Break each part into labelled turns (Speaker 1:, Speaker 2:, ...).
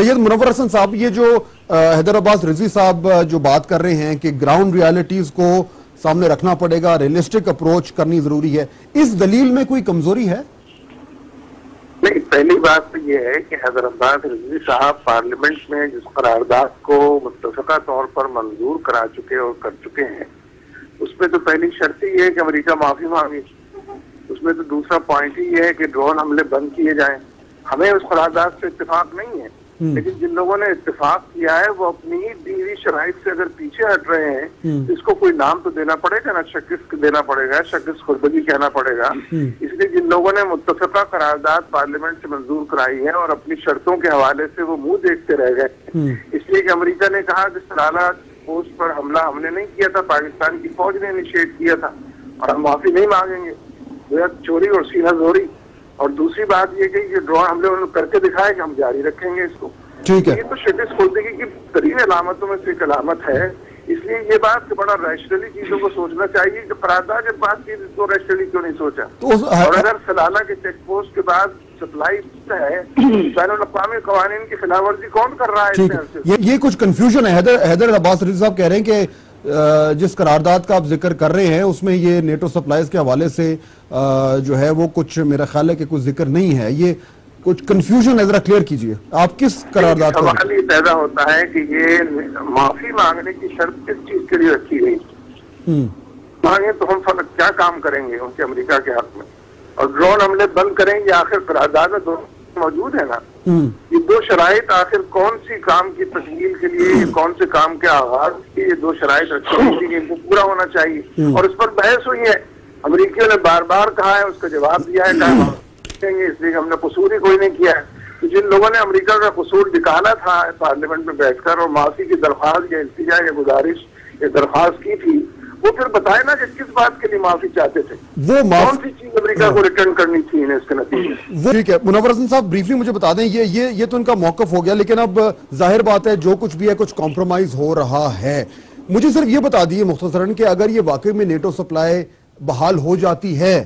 Speaker 1: सैयद मुनव्वर हसन साहब, ये जो हैदर अब्बास रिजवी साहब जो बात कर रहे हैं कि ग्राउंड रियलिटीज को सामने रखना पड़ेगा, रियलिस्टिक अप्रोच करनी जरूरी है, इस दलील में कोई कमजोरी है?
Speaker 2: नहीं, पहली बात तो ये है कि हैदर अब्बास रिजवी साहब पार्लियामेंट में जिस करारदाद को मुत्तफ़िका तौर पर मंजूर करा चुके और कर चुके हैं, उसमें तो पहली शर्त ही है कि अमेरिका माफी मांगे। उसमें तो दूसरा पॉइंट ही है कि ड्रोन हमले बंद किए जाएं। हमें उस करारदाद से इत्तेफाक नहीं है, लेकिन जिन लोगों ने इत्तेफाक किया है वो अपनी ही दी हुई शराइत से अगर पीछे हट रहे हैं तो इसको कोई नाम तो देना पड़ेगा ना, शकिस्त देना पड़ेगा, शकिस्त खुर्दगी कहना पड़ेगा। इसलिए जिन लोगों ने मुत्तफ़िका करारदाद पार्लियामेंट से मंजूर कराई है और अपनी शर्तों के हवाले से वो मुंह देखते रह गए, इसलिए कि अमेरिका ने कहा कि सलाला पोस्ट पर हमला हमने नहीं किया था, पाकिस्तान की फौज ने इनिशिएट किया था और हम माफी नहीं मांगेंगे। चोरी और सीना जोरी। और दूसरी बात ये कि ये ड्रोन हमले उन्होंने करके दिखाया कि हम जारी रखेंगे इसको।
Speaker 1: ठीक है,
Speaker 2: ये तो शिद्दत खुर्दगी की तरीन अलामतों में से एक अलामत है। इसलिए ये बात बड़ा रैशनली चीजों को सोचना चाहिए। जो करारदाद जब बात की तो रैशनली क्यों नहीं सोचा? और अगर सलाला के चेक पोस्ट के बाद सप्लाई है, बैनुल-अक़वामी क़वानीन की खिलाफवर्जी कौन कर रहा है?
Speaker 1: ये कुछ कंफ्यूजन है। हैदर अब्बास रिजवी साहब कह रहे हैं कि जिस करारदाद का आप जिक्र कर रहे हैं उसमें ये नेटो सप्लाईज के हवाले से जो है वो कुछ, मेरा ख्याल है कि कुछ जिक्र नहीं है। ये कुछ कंफ्यूजन है, जरा क्लियर कीजिए आप किस करारदाद का?
Speaker 2: सवाल ये पैदा होता है कि ये माफी मांगने की शर्त किस चीज के लिए रखी गई? मांगे तो हम फर्क क्या काम करेंगे उनके अमेरिका के हक में, और ड्रोन हमले बंद करेंगे? आखिर करारदाद में दोनों मौजूद है ना। ये दो शराइत आखिर कौन सी काम की तस्मील के लिए, कौन से काम के आगाज की ये दो शराइत रखी हुई, इनको पूरा होना चाहिए। और उस पर बहस हुई है, अमेरिकियों ने बार बार कहा है, उसका जवाब दिया है, कहा इसलिए हमने कसूर ही कोई नहीं किया है। तो जिन लोगों ने अमेरिका का कसूर निकाला था पार्लियामेंट में बैठकर और माफी की दरख्वास्त या इल्तिजा या गुजारिश या दरख्वास्त की थी, वो फिर बताए ना कि किस बात के लिए माफी चाहते थे, वो कौन सी चीज अमेरिका को रिटर्न करनी थी इसके नतीजे।
Speaker 1: ठीक है, मुनव्वर हसन साहब ब्रीफली मुझे बता दें, ये तो इनका मौकफ हो गया, लेकिन अब जाहिर बात है जो कुछ भी है कुछ कॉम्प्रोमाइज हो रहा है। मुझे सिर्फ ये बता दीजिए मुख्तसरन कि अगर ये वाकई में नेटो सप्लाई बहाल हो जाती है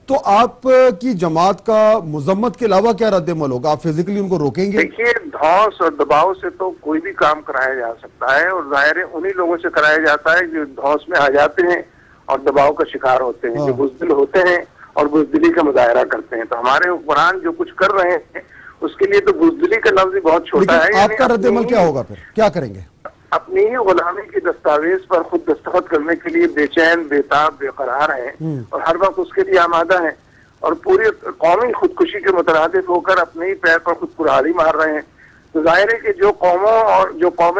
Speaker 1: तो आप की जमात का मुजम्मत के अलावा क्या रद्द-ए-अमल होगा? आप फिजिकली उनको रोकेंगे?
Speaker 2: देखिए, धौंस और दबाव से तो कोई भी काम कराया जा सकता है, और जाहिर है उन्हीं लोगों से कराया जाता है जो धौंस में आ जाते हैं और दबाव का शिकार होते हैं, जो बुज़दिल होते हैं और बुज़दिली का मुजाहरा करते हैं। तो हमारे हुक्मरान जो कुछ कर रहे हैं उसके लिए तो बुज़दिली का लफ्ज़ ही बहुत छोटा है।
Speaker 1: आपका रद्द-ए-अमल क्या होगा? फिर क्या करेंगे?
Speaker 2: अपनी ही गुलामी की दस्तावेज पर खुद दस्तखत करने के लिए बेचैन, बेताब, बेकरार हैं और हर वक्त उसके लिए आमादा हैं, और पूरी कौमी खुदकुशी के मुतरादिफ होकर अपने ही पैर पर खुद कुल्हाड़ी मार रहे हैं। तो जाहिर है कि जो कौमें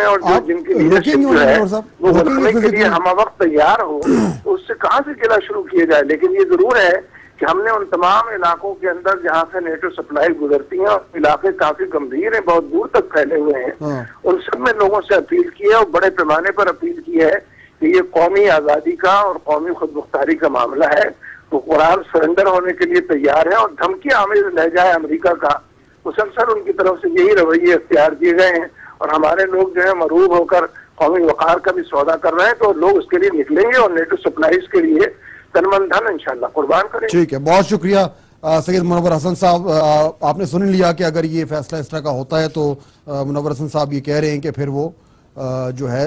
Speaker 2: और जो जिनकी लीडरशिप जो है वो गुलामी के लिए हम वक्त तैयार हो, तो उससे कहाँ से गिला शुरू किया जाए। लेकिन ये जरूर है कि हमने उन तमाम इलाकों के अंदर जहाँ से नेटो सप्लाई गुजरती है, और इलाके काफी गंभीर हैं, बहुत दूर तक फैले हुए हैं, उन सब में लोगों से अपील की है और बड़े पैमाने पर अपील की है कि ये कौमी आजादी का और कौमी खुद मुख्तारी का मामला है। तो कुरान सरेंडर होने के लिए तैयार है, और धमकी आमिर लहजा है अमेरिका का, मुसलसल उनकी तरफ से यही रवैये इख्तियार किए गए हैं। और हमारे लोग जो है मरूब होकर कौमी वकार का भी सौदा कर रहे हैं, तो लोग उसके लिए निकलेंगे और नेटो सप्लाईज के लिए तन धन इंशाल्लाह कुर्बान करें।
Speaker 1: ठीक है, बहुत शुक्रिया सैयद मुनव्वर हसन साहब। आपने सुन लिया कि अगर ये फैसला इस तरह का होता है तो मुनव्वर हसन साहब ये कह रहे हैं कि फिर वो जो है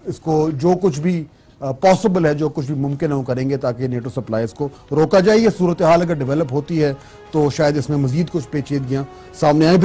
Speaker 1: इसको जो कुछ भी पॉसिबल है, जो कुछ भी मुमकिन है वो करेंगे ताकि नेटो सप्लाईज को रोका जाए। ये सूरत हाल अगर डेवलप होती है तो शायद इसमें मजीद कुछ पेचीदगियां सामने आए।